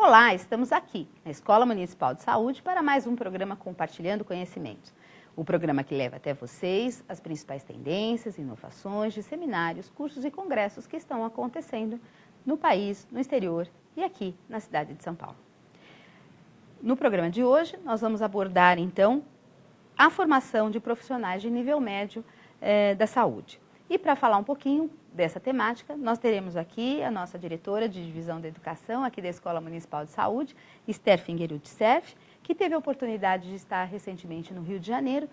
Olá, estamos aqui na Escola Municipal de Saúde para mais um programa Compartilhando Conhecimentos. O programa que leva até vocês as principais tendências, inovações de seminários, cursos e congressos que estão acontecendo no país, no exterior e aqui na cidade de São Paulo. No programa de hoje, nós vamos abordar, então, a formação de profissionais de nível médio da saúde. E para falar um pouquinho dessa temática, nós teremos aqui a nossa diretora de Divisão da Educação, aqui da Escola Municipal de Saúde, Esther Finguerud-Cerf, que teve a oportunidade de estar recentemente no Rio de Janeiro,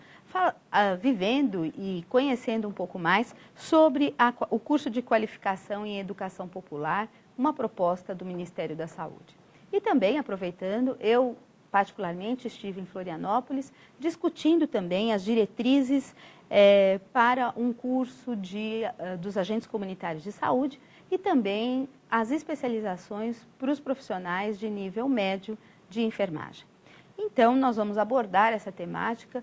vivendo e conhecendo um pouco mais sobre o curso de qualificação em Educação Popular, uma proposta do Ministério da Saúde. E também, aproveitando, eu particularmente estive em Florianópolis, discutindo também as diretrizes para um curso dos agentes comunitários de saúde e também as especializações para os profissionais de nível médio de enfermagem. Então, nós vamos abordar essa temática,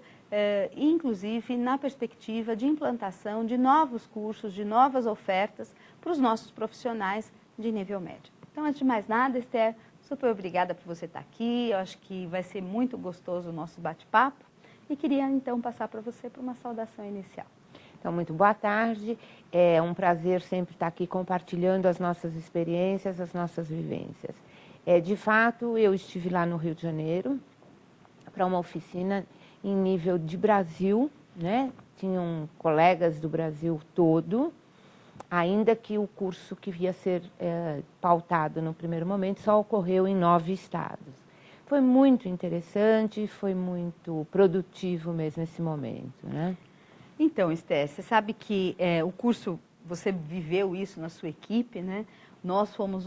inclusive na perspectiva de implantação de novos cursos, de novas ofertas para os nossos profissionais de nível médio. Então, antes de mais nada, Esther, super obrigada por você estar aqui. Eu acho que vai ser muito gostoso o nosso bate-papo e queria então passar para você para uma saudação inicial. Então, muito boa tarde. É um prazer sempre estar aqui compartilhando as nossas experiências, as nossas vivências. De fato, eu estive lá no Rio de Janeiro para uma oficina em nível de Brasil, né? Tinham colegas do Brasil todo, ainda que o curso que ia ser pautado no primeiro momento só ocorreu em 9 estados. Foi muito interessante, foi muito produtivo mesmo esse momento, né? Então, Esther, você sabe que o curso, você viveu isso na sua equipe, né? Nós fomos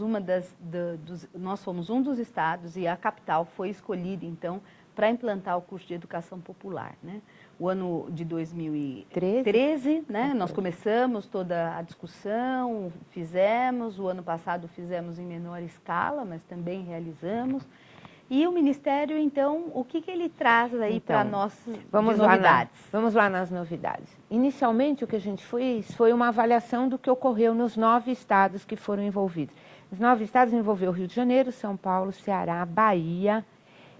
nós fomos um dos estados e a capital foi escolhida, então, para implantar o curso de Educação Popular, né? O ano de 2013, né? Nós começamos toda a discussão, fizemos, o ano passado fizemos em menor escala, mas também realizamos. E o Ministério, então, o que ele traz aí para nós de novidades? Vamos lá nas novidades. Inicialmente, o que a gente fez foi uma avaliação do que ocorreu nos 9 estados que foram envolvidos. Os 9 estados envolveu Rio de Janeiro, São Paulo, Ceará, Bahia,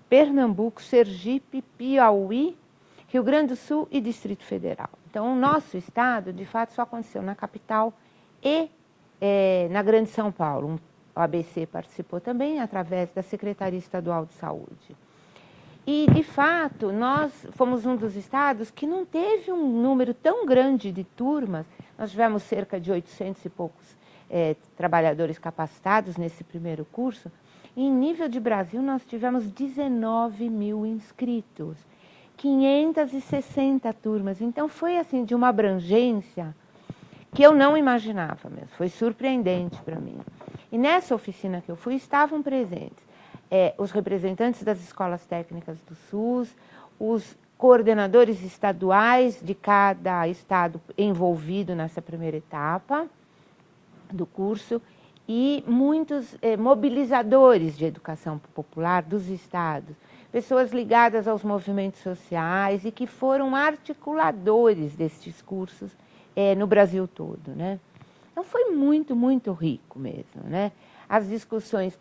Pernambuco, Sergipe, Piauí, Rio Grande do Sul e Distrito Federal. Então, o nosso estado, de fato, só aconteceu na capital e na Grande São Paulo. O ABC participou também, através da Secretaria Estadual de Saúde. E, de fato, nós fomos um dos estados que não teve um número tão grande de turmas. Nós tivemos cerca de 800 e poucos trabalhadores capacitados nesse primeiro curso. E, em nível de Brasil, nós tivemos 19 mil inscritos. 560 turmas. Então, foi assim, de uma abrangência que eu não imaginava mesmo. Foi surpreendente para mim. E nessa oficina que eu fui, estavam presentes os representantes das escolas técnicas do SUS, os coordenadores estaduais de cada estado envolvido nessa primeira etapa do curso e muitos mobilizadores de educação popular dos estados, pessoas ligadas aos movimentos sociais e que foram articuladores destes cursos no Brasil todo, né? Então, foi muito, muito rico mesmo, né? As discussões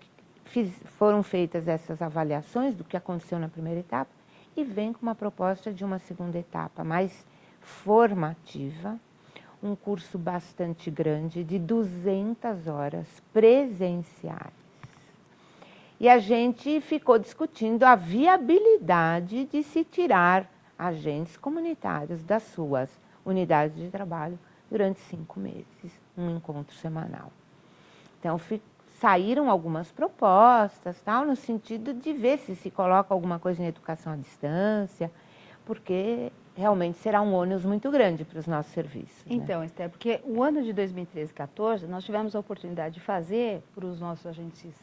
foram feitas, essas avaliações do que aconteceu na primeira etapa, e vem com uma proposta de uma segunda etapa mais formativa, um curso bastante grande, de 200 horas presenciais. E a gente ficou discutindo a viabilidade de se tirar agentes comunitários das suas unidades de trabalho durante 5 meses, um encontro semanal. Então, saíram algumas propostas, tal, no sentido de ver se coloca alguma coisa em educação à distância, porque realmente será um ônus muito grande para os nossos serviços. Então, né? Esther, porque o ano de 2013 e 2014, nós tivemos a oportunidade de fazer para os nossos agentes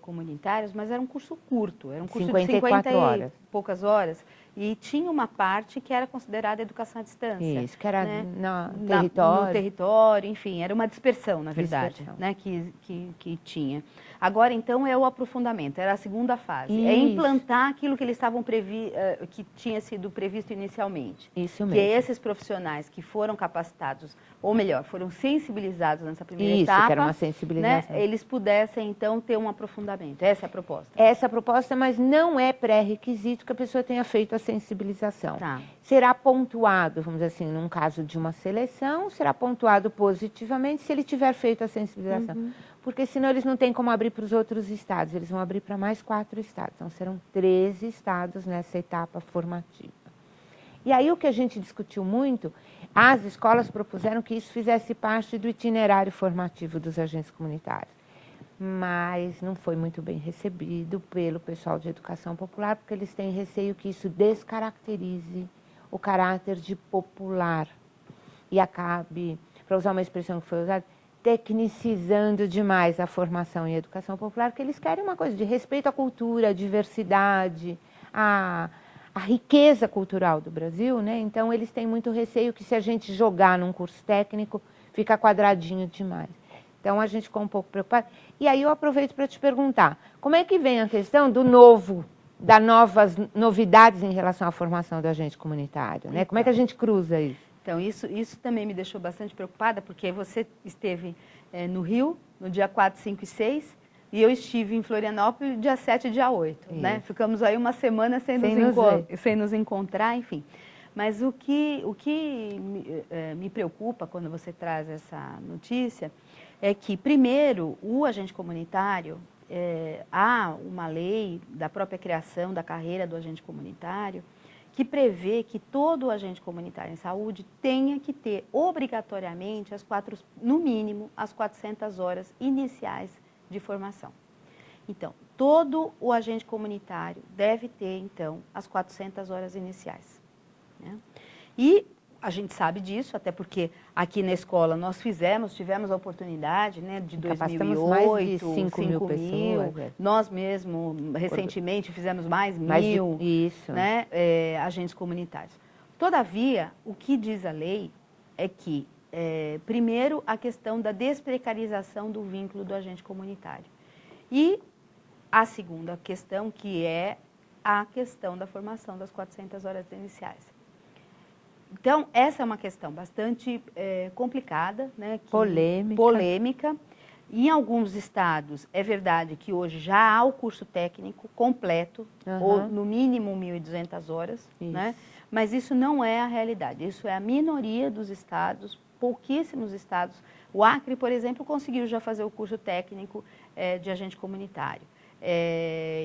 comunitários, mas era um curso curto, era um curso de 50 horas. e poucas horas. e tinha uma parte que era considerada educação à distância. Isso, que era, né? no território. No território, enfim, era uma dispersão, na verdade, Dispersão. né? Que tinha. Agora, então, é o aprofundamento, era a segunda fase. Isso. É implantar aquilo que eles estavam que tinha sido previsto inicialmente. Isso mesmo. Que esses profissionais que foram capacitados, ou melhor, foram sensibilizados nessa primeira etapa, que era uma sensibilização. né, eles pudessem, então, ter um aprofundamento. Essa é a proposta. Essa é a proposta, mas não é pré-requisito que a pessoa tenha feito a sensibilização. Tá. Será pontuado, vamos dizer assim, num caso de uma seleção, será pontuado positivamente se ele tiver feito a sensibilização. Porque senão eles não têm como abrir para os outros estados, eles vão abrir para mais 4 estados. Então serão 13 estados nessa etapa formativa. E aí o que a gente discutiu muito, as escolas propuseram que isso fizesse parte do itinerário formativo dos agentes comunitários. Mas não foi muito bem recebido pelo pessoal de educação popular, porque eles têm receio que isso descaracterize o caráter de popular e acabe, para usar uma expressão que foi usada, tecnicizando demais a formação em educação popular, porque eles querem uma coisa de respeito à cultura, à diversidade, à riqueza cultural do Brasil, né? Então eles têm muito receio que se a gente jogar num curso técnico, fica quadradinho demais. Então a gente ficou um pouco preocupado. E aí eu aproveito para te perguntar, como é que vem a questão das novas novidades em relação à formação do agente comunitário, né? Como é que a gente cruza isso? Então, isso também me deixou bastante preocupada, porque você esteve no Rio, no dia 4, 5 e 6, e eu estive em Florianópolis dia 7 e dia 8, né? Ficamos aí uma semana sem nos encontrar, enfim. Mas o que me preocupa quando você traz essa notícia é que, primeiro, o agente comunitário, há uma lei da própria criação da carreira do agente comunitário, que prevê que todo agente comunitário em saúde tenha que ter obrigatoriamente, no mínimo, as 400 horas iniciais de formação. Então, todo o agente comunitário deve ter, então, as 400 horas iniciais. Né? E a gente sabe disso, até porque aqui na escola nós tivemos a oportunidade, né, de 2008, mais de 5 mil pessoas. Nós mesmo, recentemente, fizemos mais 1.000 né, agentes comunitários. Todavia, o que diz a lei é que, primeiro, a questão da desprecarização do vínculo do agente comunitário. E a segunda questão, que é a questão da formação das 400 horas iniciais. Então, essa é uma questão bastante complicada, né? Polêmica. Em alguns estados, é verdade que hoje já há o curso técnico completo, ou no mínimo 1.200 horas, né? Mas isso não é a realidade, isso é a minoria dos estados, pouquíssimos estados. O Acre, por exemplo, conseguiu já fazer o curso técnico de agente comunitário.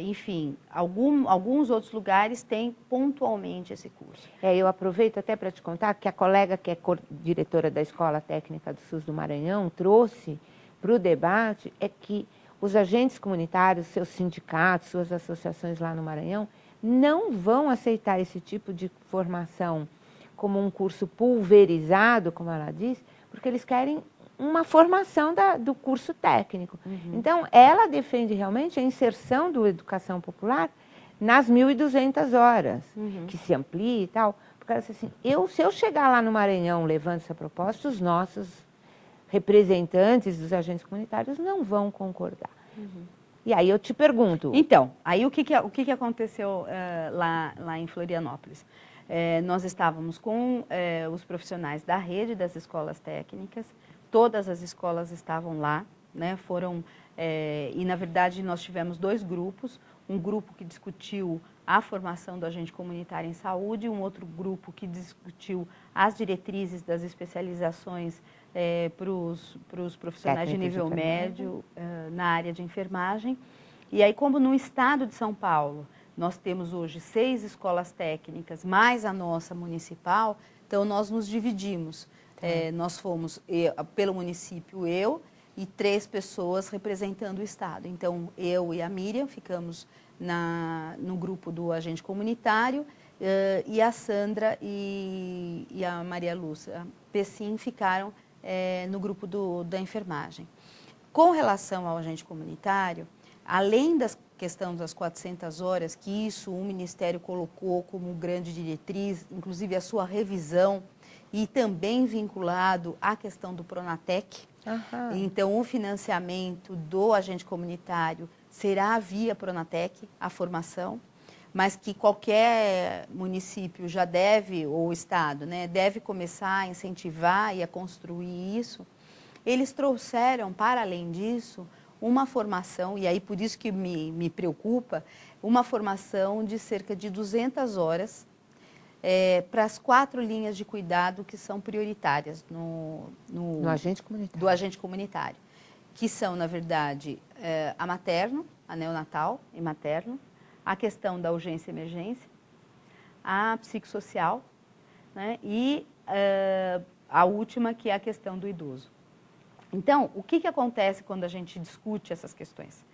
Enfim, alguns outros lugares têm pontualmente esse curso. Eu aproveito até para te contar que a colega que é diretora da Escola Técnica do SUS do Maranhão trouxe para o debate que os agentes comunitários, seus sindicatos, suas associações lá no Maranhão, não vão aceitar esse tipo de formação como um curso pulverizado, como ela diz, porque eles querem uma formação do curso técnico. Então, ela defende realmente a inserção do educação popular nas 1.200 horas, que se amplie e tal. Porque ela disse assim, se eu chegar lá no Maranhão levando essa proposta, os nossos representantes dos agentes comunitários não vão concordar. E aí eu te pergunto... Então, aí o que aconteceu lá em Florianópolis? Nós estávamos com os profissionais da rede das escolas técnicas, todas as escolas estavam lá, né? E na verdade nós tivemos 2 grupos, um grupo que discutiu a formação do agente comunitário em saúde, um outro grupo que discutiu as diretrizes das especializações para os profissionais de nível médio na área de enfermagem. E aí, como no estado de São Paulo, nós temos hoje 6 escolas técnicas, mais a nossa municipal, então nós nos dividimos. Nós fomos, pelo município, eu e 3 pessoas representando o estado. Então, eu e a Miriam ficamos no grupo do agente comunitário e a Sandra e a Maria Lúcia Pessim ficaram no grupo da enfermagem. Com relação ao agente comunitário, além das questão das 400 horas, que isso o Ministério colocou como grande diretriz, inclusive a sua revisão, e também vinculado à questão do Pronatec. Aham. Então, o financiamento do agente comunitário será via Pronatec, a formação, mas que qualquer município já deve, ou estado, né, deve começar a incentivar e a construir isso. Eles trouxeram, para além disso, uma formação, e aí por isso que me preocupa, uma formação de cerca de 200 horas para as 4 linhas de cuidado que são prioritárias No agente comunitário. do agente comunitário, que são, na verdade, a materno, a neonatal e materno, a questão da urgência e emergência, a psicossocial, né, e a última, que é a questão do idoso. Então, o que acontece quando a gente discute essas questões?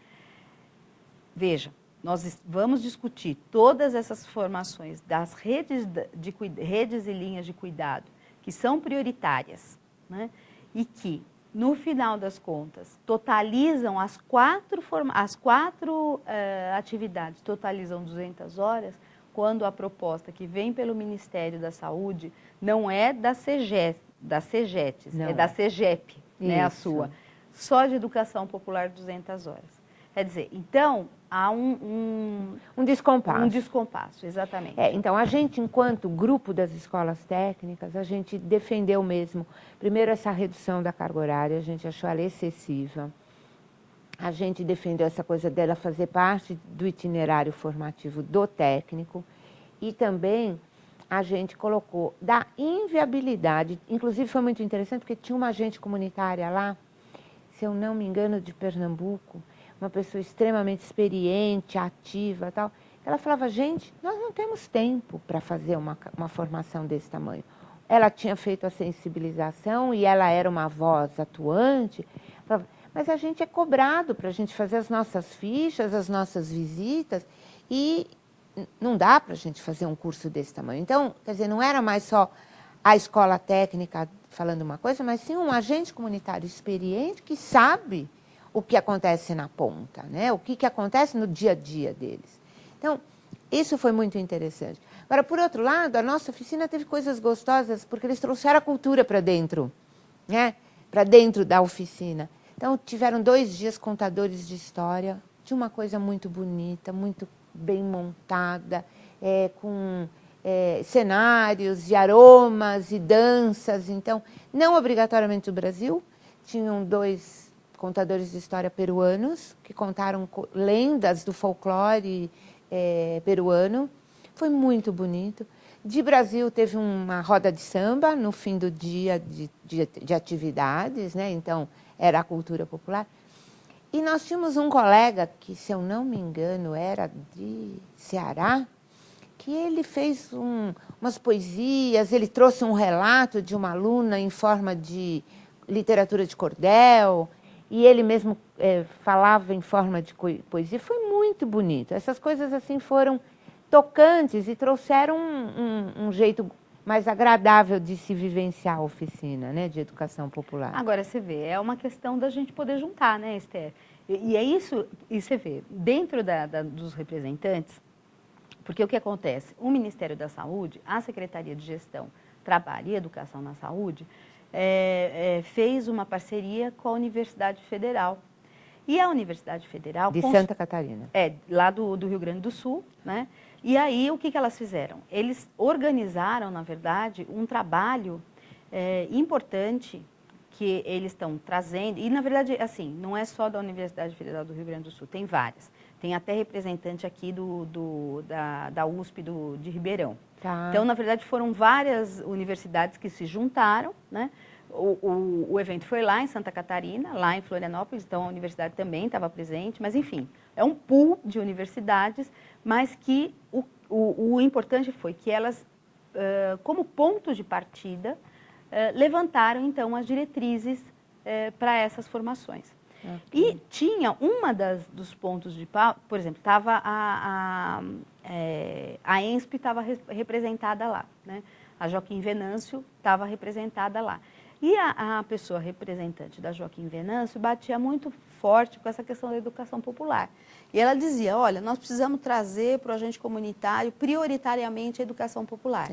Veja, nós vamos discutir todas essas formações das redes e linhas de cuidado, que são prioritárias, né? E que, no final das contas, totalizam as quatro atividades, totalizam 200 horas, quando a proposta que vem pelo Ministério da Saúde não é da CEGES, Não é da CEGEP, né, a Isso. sua, só de educação popular 200 horas. Quer dizer, então, há um descompasso. Um descompasso, exatamente. Então, a gente, enquanto grupo das escolas técnicas, a gente defendeu mesmo, primeiro, essa redução da carga horária, a gente achou ela excessiva. A gente defendeu essa coisa dela fazer parte do itinerário formativo do técnico e também a gente colocou da inviabilidade, inclusive foi muito interessante porque tinha uma agente comunitária lá, se eu não me engano, de Pernambuco, uma pessoa extremamente experiente, ativa e tal. Ela falava, gente, nós não temos tempo para fazer uma formação desse tamanho. Ela tinha feito a sensibilização e ela era uma voz atuante. Falava, mas a gente é cobrado para a gente fazer as nossas fichas, as nossas visitas e não dá para a gente fazer um curso desse tamanho. Então, quer dizer, não era mais só a escola técnica falando uma coisa, mas sim um agente comunitário experiente que sabe o que acontece na ponta, né? O que acontece no dia a dia deles. Então, isso foi muito interessante. Agora, por outro lado, a nossa oficina teve coisas gostosas, porque eles trouxeram a cultura para dentro, né? Para dentro da oficina. Então, tiveram 2 dias contadores de história, de uma coisa muito bonita, muito bem montada, com cenários e aromas e danças. Então, não obrigatoriamente do Brasil, tinham 2 contadores de história peruanos, que contaram lendas do folclore peruano. Foi muito bonito. De Brasil, teve uma roda de samba no fim do dia de atividades, né? Então, era a cultura popular. E nós tínhamos um colega, que, se eu não me engano, era de Ceará, que ele fez umas poesias, ele trouxe um relato de uma aluna em forma de literatura de cordel, e ele mesmo falava em forma de poesia. Foi muito bonito. Essas coisas assim foram tocantes e trouxeram um jeito mais agradável de se vivenciar a oficina, né, de educação popular. Agora, você vê, é uma questão da gente poder juntar, né, Esther? E é isso, e você vê, dentro dos representantes, porque o que acontece? O Ministério da Saúde, a Secretaria de Gestão, Trabalho e Educação na Saúde, fez uma parceria com a Universidade Federal. E a Universidade Federal... De Santa Catarina. Lá do Rio Grande do Sul, né? E aí, o que elas fizeram? Eles organizaram, na verdade, um trabalho importante que eles estão trazendo. E, na verdade, assim, não é só da Universidade Federal do Rio Grande do Sul, tem várias. Tem até representante aqui da USP de Ribeirão. Tá. Então, na verdade, foram várias universidades que se juntaram, né? O evento foi lá em Santa Catarina, lá em Florianópolis, então a universidade também estava presente, mas enfim, é um pool de universidades, mas que o importante foi que elas, como ponto de partida, levantaram então as diretrizes para essas formações. Okay. E tinha dos pontos de pauta, por exemplo, estava a ENSP estava representada lá, né? A Joaquim Venâncio estava representada lá. E a pessoa representante da Joaquim Venâncio batia muito forte com essa questão da educação popular. E ela dizia, olha, nós precisamos trazer para o agente comunitário prioritariamente a educação popular.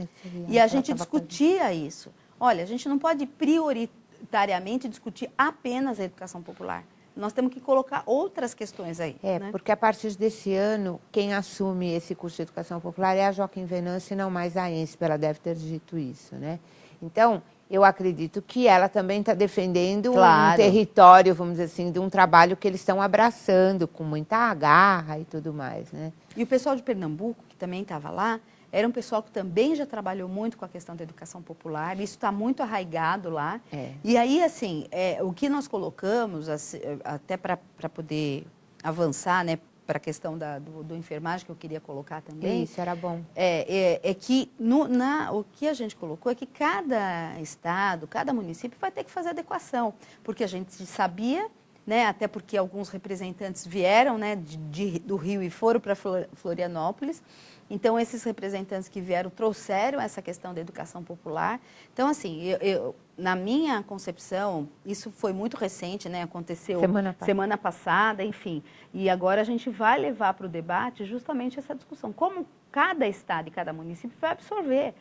E a gente discutia isso. Olha, a gente não pode prioritariamente discutir apenas a educação popular. Nós temos que colocar outras questões aí. Né? Porque a partir desse ano, quem assume esse curso de educação popular é a Joaquim Venâncio e não mais a ENSP, ela deve ter dito isso, né? Então, eu acredito que ela também está defendendo um território, vamos dizer assim, de um trabalho que eles estão abraçando com muita garra e tudo mais, né? E o pessoal de Pernambuco, que também estava lá, era um pessoal que também já trabalhou muito com a questão da educação popular, isso está muito arraigado lá. E aí, assim, o que nós colocamos, até para poder avançar, né, para a questão do enfermagem, que eu queria colocar também. Isso, era bom. É que o que a gente colocou é que cada estado, cada município vai ter que fazer adequação, porque a gente sabia, né, até porque alguns representantes vieram, né, do Rio e foram para Florianópolis. Então, esses representantes que vieram trouxeram essa questão da educação popular. Então, assim, na minha concepção, isso foi muito recente, né? Aconteceu semana passada, enfim. E agora a gente vai levar para o debate justamente essa discussão. Como cada estado e cada município vai absorver.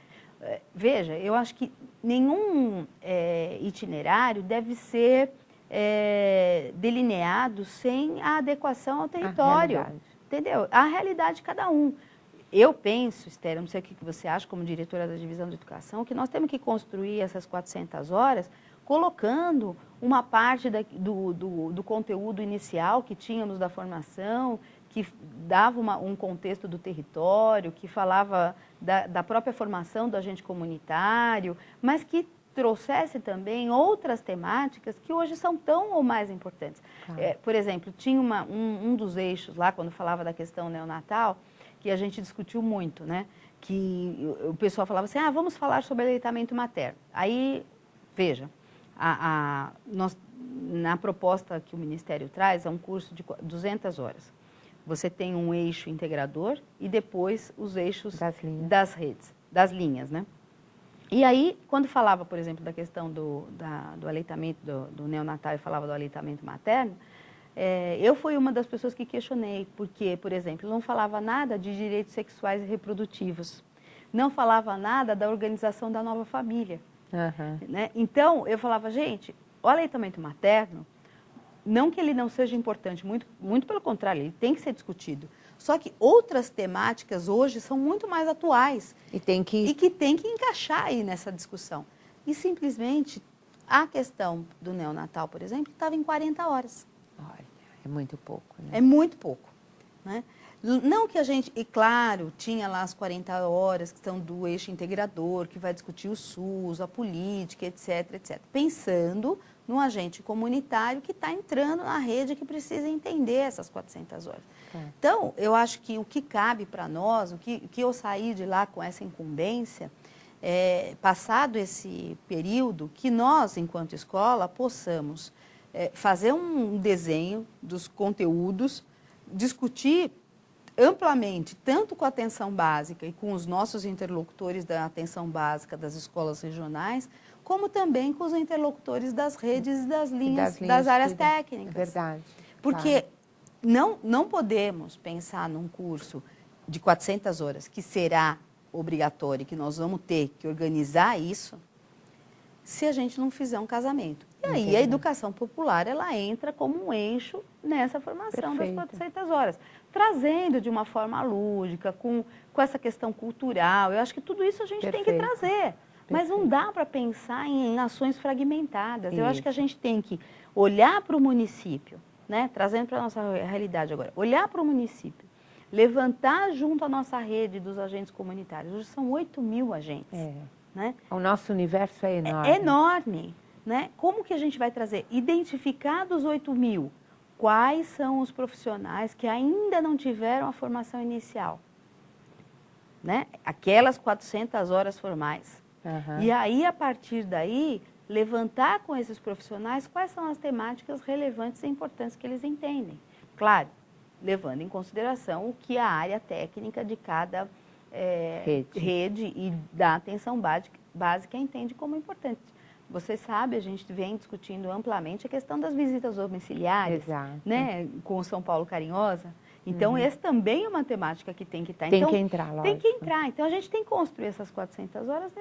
Veja, eu acho que nenhum itinerário deve ser delineado sem a adequação ao território. Entendeu? A realidade de cada um. Eu penso, Esther, não sei o que você acha como diretora da Divisão de Educação, que nós temos que construir essas 400 horas colocando uma parte do conteúdo inicial que tínhamos da formação, que dava um contexto do território, que falava da própria formação do agente comunitário, mas que trouxesse também outras temáticas que hoje são tão ou mais importantes. Por exemplo, tinha um dos eixos lá, quando falava da questão neonatal, que a gente discutiu muito, né? Que o pessoal falava assim, vamos falar sobre aleitamento materno. Aí, veja, na proposta que o Ministério traz, é um curso de 200 horas. Você tem um eixo integrador e depois os eixos das redes, das linhas, né? E aí, quando falava, por exemplo, da questão do aleitamento, do neonatal e falava do aleitamento materno, eu fui uma das pessoas que questionei, porque, por exemplo, não falava nada de direitos sexuais e reprodutivos, não falava nada da organização da nova família. Né? Então, eu falava, gente, o aleitamento materno, não que ele não seja importante, muito pelo contrário, ele tem que ser discutido. Só que outras temáticas hoje são muito mais atuais e que tem que encaixar aí nessa discussão. E simplesmente a questão do neonatal, por exemplo, estava em 40 horas. Olha, é muito pouco, né? É muito pouco, né? Não que a gente, e claro, tinha lá as 40 horas que são do eixo integrador, que vai discutir o SUS, a política, etc, etc. Pensando no agente comunitário que está entrando na rede, que precisa entender essas 400 horas. Então, eu acho que o que cabe para nós, o que eu saí de lá com essa incumbência, passado esse período, que nós, enquanto escola, possamos fazer um desenho dos conteúdos, discutir amplamente, tanto com a atenção básica e com os nossos interlocutores da atenção básica das escolas regionais, como também com os interlocutores das redes e das linhas das áreas técnicas. Verdade. Porque não podemos pensar num curso de 400 horas que será obrigatório, que nós vamos ter que organizar isso, se a gente não fizer um casamento. E aí a educação popular, ela entra como um eixo nessa formação das 400 horas, trazendo de uma forma lúdica, com essa questão cultural. Eu acho que tudo isso a gente tem que trazer. Mas não dá para pensar em ações fragmentadas. Eu acho que a gente tem que olhar para o município, né? Trazendo para a nossa realidade agora, olhar para o município, levantar junto à nossa rede dos agentes comunitários. Hoje são 8.000 agentes. Né? O nosso universo é enorme. É enorme. Né? Como que a gente vai trazer? Identificar dos 8.000, quais são os profissionais que ainda não tiveram a formação inicial? Né? Aquelas 400 horas formais. E aí, a partir daí, levantar com esses profissionais quais são as temáticas relevantes e importantes que eles entendem. Claro, levando em consideração o que a área técnica de cada rede e da atenção básica entende como importante. você sabe, a gente vem discutindo amplamente a questão das visitas domiciliares, Exato. né, com o São Paulo Carinhosa. Então, esse também é uma temática que tem que estar. Tem Então, que entrar, lógico. tem que entrar. Então, a gente tem que construir essas 400 horas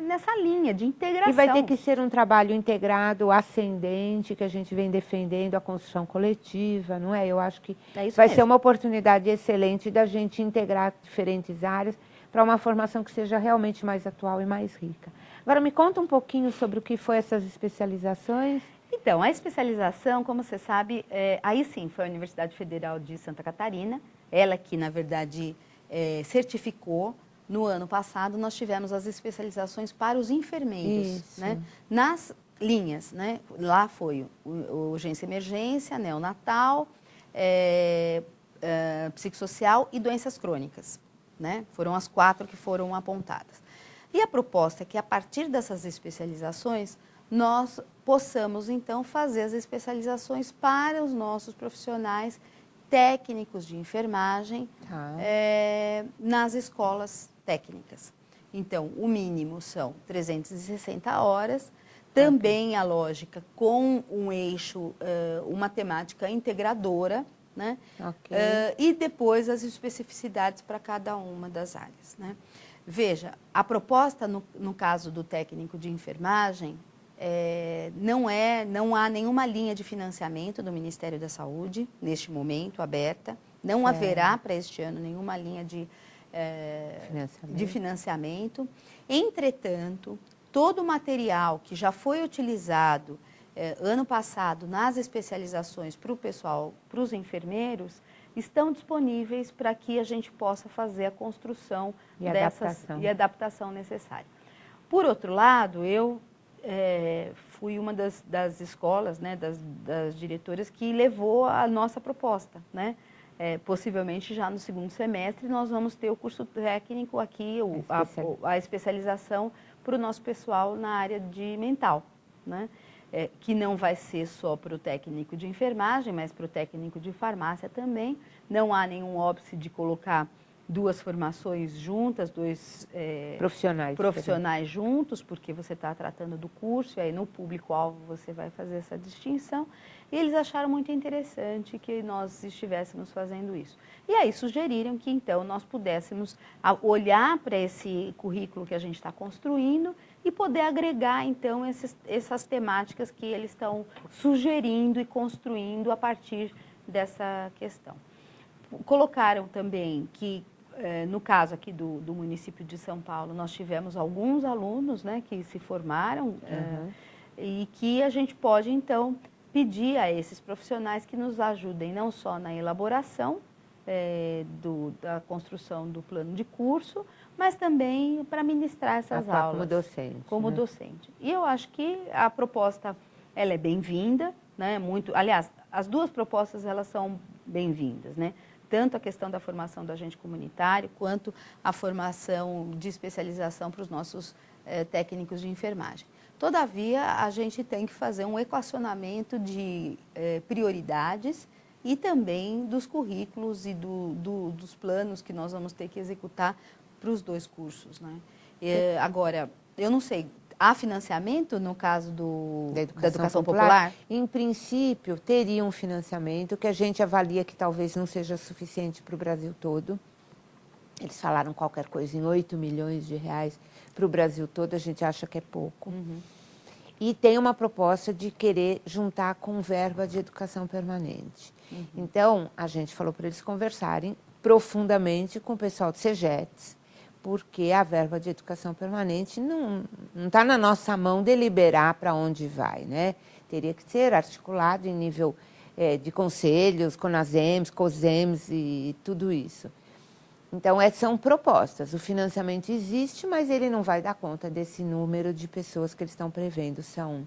nessa linha de integração. E vai ter que ser um trabalho integrado, ascendente, que a gente vem defendendo, a construção coletiva, não é? Eu acho que vai ser uma oportunidade excelente da gente integrar diferentes áreas para uma formação que seja realmente mais atual e mais rica. Agora, me conta um pouquinho sobre o que foi essas especializações. Então, a especialização, como você sabe, aí sim foi a Universidade Federal de Santa Catarina, ela que, na verdade, certificou. No ano passado, nós tivemos as especializações para os enfermeiros, né? Nas linhas, né? Lá foi o urgência e emergência, neonatal, psicossocial e doenças crônicas, né? Foram as 4 que foram apontadas. E a proposta é que, a partir dessas especializações, nós possamos, então, fazer as especializações para os nossos profissionais técnicos de enfermagem nas escolas técnicas. Então, o mínimo são 360 horas, também a lógica com um eixo, uma temática integradora, né? E depois as especificidades para cada uma das áreas, né? Veja, a proposta no caso do técnico de enfermagem, não há nenhuma linha de financiamento do Ministério da Saúde, neste momento, aberta. Não haverá para este ano nenhuma linha de financiamento. Entretanto, todo o material que já foi utilizado ano passado nas especializações para o pessoal, para os enfermeiros, estão disponíveis para que a gente possa fazer a construção e adaptação necessária. Por outro lado, eu fui uma das escolas, né, das diretoras que levou a nossa proposta, né? Possivelmente já no segundo semestre nós vamos ter o curso técnico aqui, a especialização para o nosso pessoal na área de mental, né? Que não vai ser só para o técnico de enfermagem, mas para o técnico de farmácia também. Não há nenhum óbice de colocar 2 formações juntas, 2 profissionais juntos, porque você está tratando do curso, e aí no público-alvo você vai fazer essa distinção. E eles acharam muito interessante que nós estivéssemos fazendo isso. E aí sugeriram que, então, nós pudéssemos olhar para esse currículo que a gente está construindo e poder agregar, então, essas temáticas que eles estão sugerindo e construindo a partir dessa questão. Colocaram também que, no caso aqui do município de São Paulo, nós tivemos alguns alunos, né, que se formaram e que a gente pode, então, pedir a esses profissionais que nos ajudem não só na elaboração da construção do plano de curso, mas também para ministrar essas aulas. Como docente. Como docente. E eu acho que a proposta, ela é bem-vinda, né? Aliás, as 2 propostas, elas são bem-vindas, né? Tanto a questão da formação do agente comunitário, quanto a formação de especialização para os nossos técnicos de enfermagem. Todavia, a gente tem que fazer um equacionamento de prioridades e também dos currículos e dos planos que nós vamos ter que executar para os 2 cursos, né? Agora, eu não sei, há financiamento no caso da educação popular? Em princípio, teria um financiamento que a gente avalia que talvez não seja suficiente para o Brasil todo. Eles falaram qualquer coisa em 8 milhões de reais para o Brasil todo, a gente acha que é pouco. E tem uma proposta de querer juntar com verba de educação permanente. Então, a gente falou para eles conversarem profundamente com o pessoal do CEGETS, porque a verba de educação permanente não está na nossa mão deliberar para onde vai, né? Teria que ser articulado em nível de conselhos, CONASEMS, COSEMS e tudo isso. Então, são propostas. O financiamento existe, mas ele não vai dar conta desse número de pessoas que eles estão prevendo. São,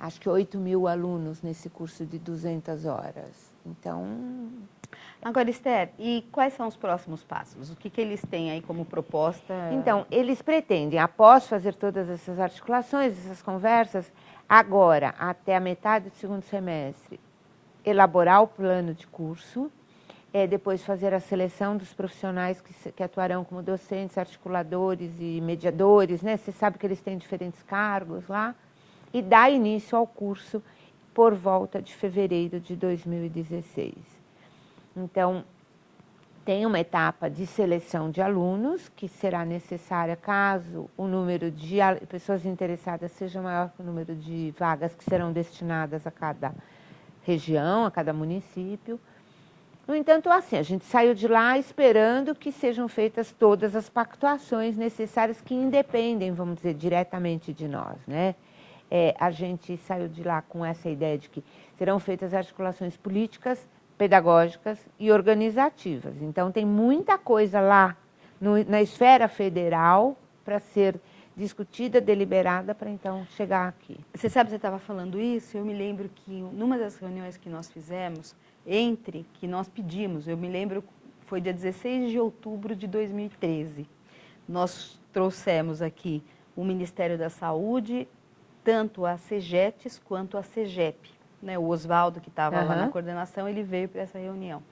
acho que 8 mil alunos nesse curso de 200 horas. Então... Agora, Esther, e quais são os próximos passos? O que eles têm aí como proposta? Então, eles pretendem, após fazer todas essas articulações, essas conversas, agora, até a metade do segundo semestre, elaborar o plano de curso, depois fazer a seleção dos profissionais que atuarão como docentes, articuladores e mediadores, né? Você sabe que eles têm diferentes cargos lá. e dá início ao curso por volta de fevereiro de 2016. Então, tem uma etapa de seleção de alunos, que será necessária caso o número de pessoas interessadas seja maior que o número de vagas que serão destinadas a cada região, a cada município. No entanto, assim, a gente saiu de lá esperando que sejam feitas todas as pactuações necessárias que independem, vamos dizer, diretamente de nós, né? A gente saiu de lá com essa ideia de que serão feitas articulações políticas, pedagógicas e organizativas. Então, tem muita coisa lá na esfera federal para ser discutida, deliberada, para então chegar aqui. Você sabe, você estava falando isso, eu me lembro que numa das reuniões que nós fizemos, que nós pedimos, eu me lembro, foi dia 16 de outubro de 2013, nós trouxemos aqui o Ministério da Saúde, tanto a CEGETES quanto a CEGEP, né? O Oswaldo, que estava lá na coordenação, ele veio para essa reunião.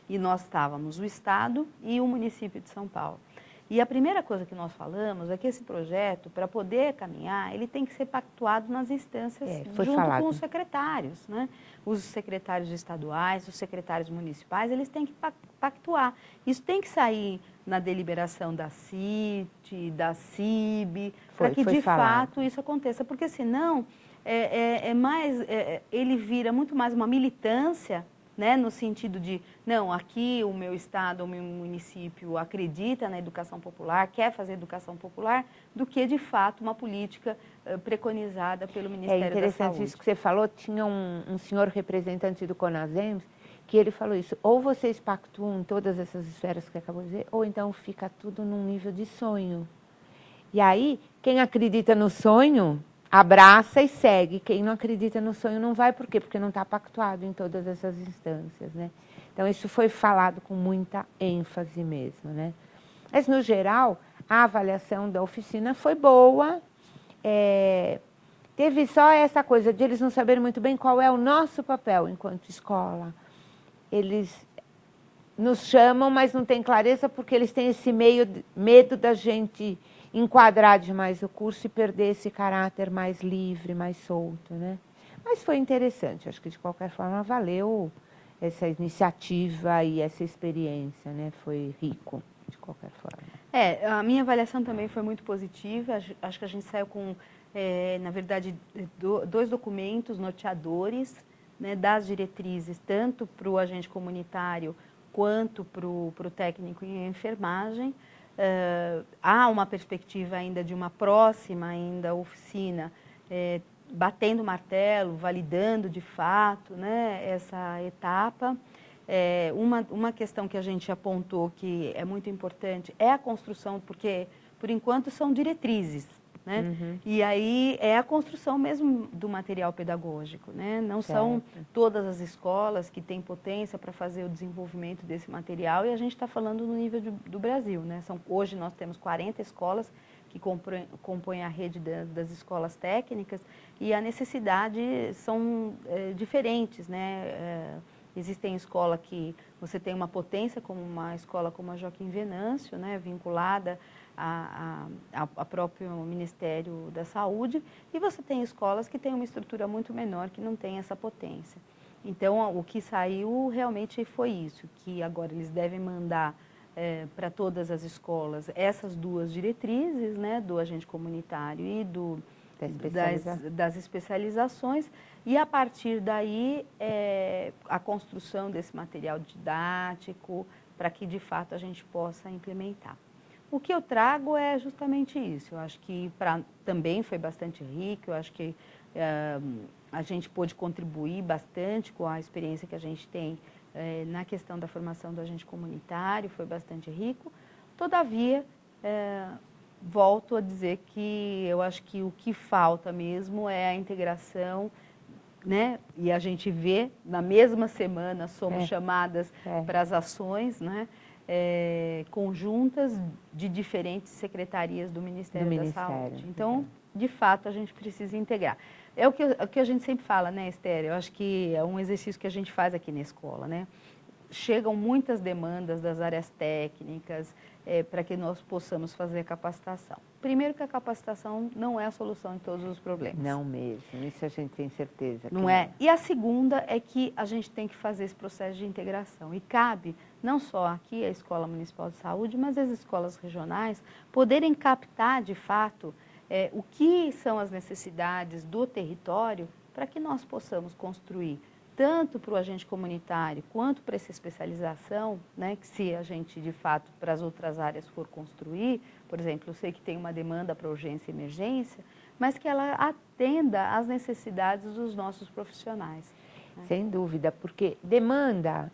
E nós estávamos o Estado e o município de São Paulo. E a primeira coisa que nós falamos é que esse projeto, para poder caminhar, ele tem que ser pactuado nas instâncias junto com os secretários, né? Os secretários estaduais, os secretários municipais, eles têm que pactuar. Isso tem que sair na deliberação da CIT, da CIB, para que de fato isso aconteça, porque senão ele vira muito mais uma militância, né, no sentido de, não, aqui o meu estado, o meu município acredita na educação popular, quer fazer educação popular, do que de fato uma política preconizada pelo Ministério da Saúde. É interessante isso que você falou, tinha um senhor representante do CONASEMS, que ele falou isso, ou vocês pactuam todas essas esferas que acabou de dizer, ou então fica tudo num nível de sonho. E aí, quem acredita no sonho, abraça e segue. Quem não acredita no sonho não vai. Por quê? Porque não está pactuado em todas essas instâncias, né? Então, isso foi falado com muita ênfase mesmo, né? Mas, no geral, a avaliação da oficina foi boa. Teve só essa coisa de eles não saberem muito bem qual é o nosso papel enquanto escola. Eles nos chamam, mas não têm clareza porque eles têm esse medo da gente enquadrar demais o curso e perder esse caráter mais livre, mais solto, né? Mas foi interessante, acho que de qualquer forma valeu essa iniciativa e essa experiência, né? Foi rico, de qualquer forma. A minha avaliação também foi muito positiva, acho que a gente saiu com, na verdade, dois documentos norteadores, né, das diretrizes, tanto para o agente comunitário quanto para o técnico em enfermagem. Há uma perspectiva ainda de uma próxima ainda oficina, batendo martelo, validando de fato, né, essa etapa. Uma questão que a gente apontou que é muito importante é a construção, porque por enquanto são diretrizes, né? E aí é a construção mesmo do material pedagógico, né? Não são todas as escolas que têm potência para fazer o desenvolvimento desse material, e a gente está falando no nível do Brasil, né? Hoje nós temos 40 escolas que compõem a rede das escolas técnicas, e a necessidade são diferentes, né? Existem escolas que você tem uma potência, como uma escola como a Joaquim Venâncio, né, vinculada ao próprio Ministério da Saúde, e você tem escolas que têm uma estrutura muito menor, que não tem essa potência. Então, o que saiu realmente foi isso, que agora eles devem mandar para todas as escolas essas duas diretrizes, né, do agente comunitário e das especializações, e a partir daí a construção desse material didático para que de fato a gente possa implementar. O que eu trago é justamente isso, eu acho que também foi bastante rico, eu acho que a gente pôde contribuir bastante com a experiência que a gente tem na questão da formação do agente comunitário, foi bastante rico. Todavia, volto a dizer que eu acho que o que falta mesmo é a integração, né? E a gente vê, na mesma semana, somos chamadas para as ações, né? Conjuntas de diferentes secretarias do Ministério da Saúde. Então, de fato, a gente precisa integrar. É o que a gente sempre fala, né, Esther? Eu acho que é um exercício que a gente faz aqui na escola, né? chegam muitas demandas das áreas técnicas para que nós possamos fazer a capacitação. Primeiro que a capacitação não é a solução de todos os problemas. Não mesmo, isso a gente tem certeza. Não é? E a segunda é que a gente tem que fazer esse processo de integração. E cabe, não só aqui a Escola Municipal de Saúde, mas as escolas regionais, poderem captar, de fato, o que são as necessidades do território para que nós possamos construir tanto para o agente comunitário quanto para essa especialização, né, que se a gente, de fato, para as outras áreas for construir, por exemplo, eu sei que tem uma demanda para urgência e emergência, mas que ela atenda às necessidades dos nossos profissionais. Né? Sem dúvida, porque demanda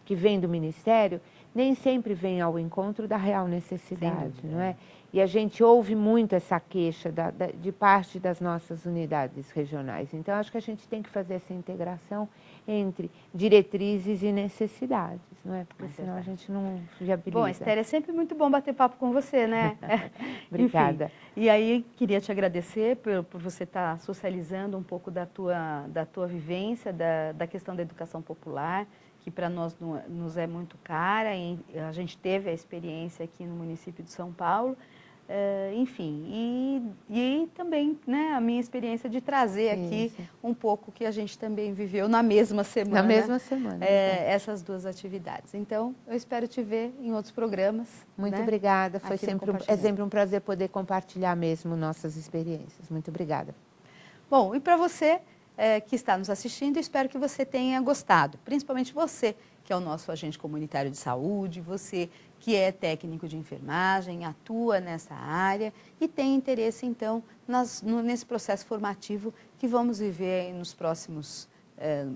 que vem do Ministério nem sempre vem ao encontro da real necessidade, não é? E a gente ouve muito essa queixa de parte das nossas unidades regionais. Então, acho que a gente tem que fazer essa integração entre diretrizes e necessidades, não é? Porque senão a gente não viabiliza. Bom, Esther, é sempre muito bom bater papo com você, né? Obrigada. Enfim, e aí, queria te agradecer por você estar socializando um pouco da tua vivência, da questão da educação popular, que para nós nos é muito cara. A gente teve a experiência aqui no município de São Paulo. Enfim, e também, né, a minha experiência de trazer aqui um pouco que a gente também viveu na mesma semana. Na mesma semana. Essas duas atividades. Então, eu espero te ver em outros programas. Muito né? obrigada. Foi Aqui sempre um prazer poder compartilhar mesmo nossas experiências. Muito obrigada. Bom, e para você que está nos assistindo, espero que você tenha gostado. Principalmente você, que é o nosso agente comunitário de saúde, você que é técnico de enfermagem, atua nessa área e tem interesse, então, nesse processo formativo que vamos viver nos próximos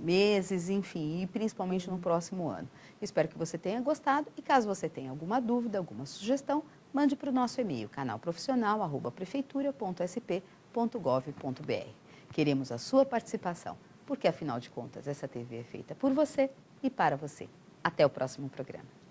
meses, enfim, e principalmente no próximo ano. Espero que você tenha gostado e caso você tenha alguma dúvida, alguma sugestão, mande para o nosso e-mail, canalprofissional@prefeitura.sp.gov.br. Queremos a sua participação, porque, afinal de contas, essa TV é feita por você e para você. Até o próximo programa.